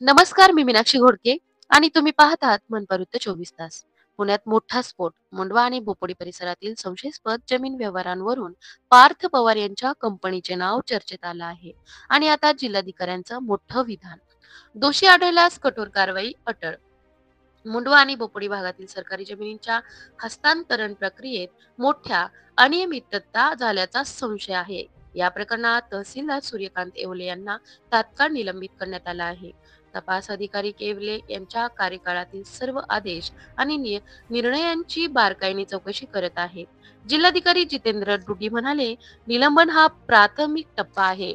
नमस्कार, मी मीनाक्षी घोडके आणि तुम्ही पाहत आहात मनपरुत्त 24 तास. पुण्यात मोठा स्फोट, मुंडवा आणि बोपोडी परिसरातील संशयास्पद जमीन व्यवहारांवरून पार्थ पवार यांच्या कंपनीचे नाव चर्चेत आलं आहे. आणि आता जिल्हाधिकाऱ्यांचं मोठं विधान. दोषी आढळल्यास कठोर कारवाई अटळ. मुंडवा आणि बोपोडी भागातील सरकारी जमिनींच्या हस्तांतरण प्रक्रियेत मोठ्या अनियमितता झाल्याचा संशय आहे. या प्रकरणात तहसीलदार सूर्यकांत येवले यांना तात्काळ निलंबित करण्यात आला आहे. तपास अधिकारी केवले यांच्या कार्यकाळातील सर्व आदेश आणि निर्णयांची बारकाईने चौकशी करत आहेत. जिल्हाधिकारी जितेंद्र डुडी म्हणाले, निलंबन हा प्राथमिक टप्पा आहे,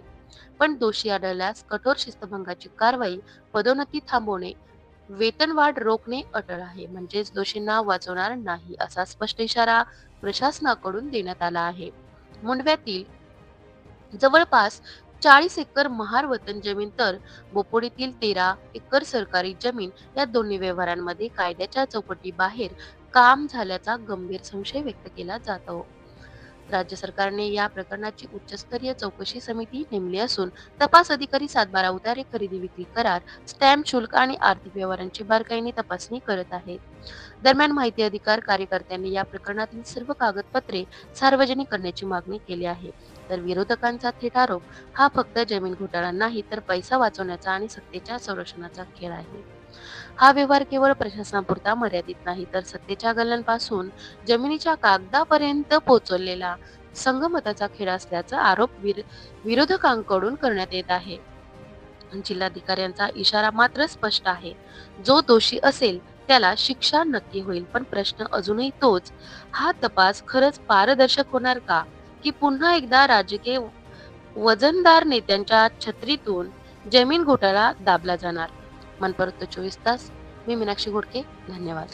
पण दोषी आढळल्यास कठोर शिस्तभंगाची कारवाई, पदोन्नती थांबवणे, वेतनवाढ रोखणे अटळ आहे. म्हणजेच दोषींना वाचवणार नाही, असा स्पष्ट इशारा प्रशासनाकडून देण्यात आला आहे. मुंडव्यातील जवळपास 40 एकर महार वतन जमीन तर बोपोडीतील 13 एकर सरकारी जमीन या दोन्ही व्यवहारांमध्ये कायद्याच्या चौकटीबाहेर काम झाल्याचा गंभीर संशय व्यक्त केला जातो. राज्य सरकारने या प्रकरणाची उच्चस्तरीय चौकशी समिती नेमली असून तपास अधिकारी 7/12 उतारे, खरेदी विक्री करार, स्टॅम्प शुल्क आणि आर्थिक व्यवहारांची बारकाईने तपासणी करत आहेत. दरम्यान माहिती अधिकार कार्यकर्त्यांनी या प्रकरणातील सर्व कागदपत्रे सार्वजनिक करण्याची मागणी केली आहे. तर विरोधकांचा थेट आरोप, हा फक्त जमीन घोटाळा नाही तर पैसा वाचवण्याचा आणि सत्तेच्या संरक्षणाचा खेळ आहे. हा व्यवहार केवळ प्रशासनापुरता मर्यादित नाही, तर सत्तेच्या गल्ल्यांपासून जमिनीच्या कागदापर्यंत पोहोचलेला संगमताचा खेळ असल्याचा आरोप विरोधकांकडून करण्यात येत आहे. जिल्हाधिकाऱ्यांचा इशारा मात्र स्पष्ट आहे. जो दोषी असेल त्याला शिक्षा नक्की होईल, पण प्रश्न अजूनही तोच, हा तपास खरंच पारदर्शक होणार का, की पुन्हा एकदा राजकीय वजनदार नेत्यांच्या छत्रीतून जमीन घोटाळा दाबला जाणार? मनपरत 24 तास, मी मीनाक्षी घोडके. धन्यवाद.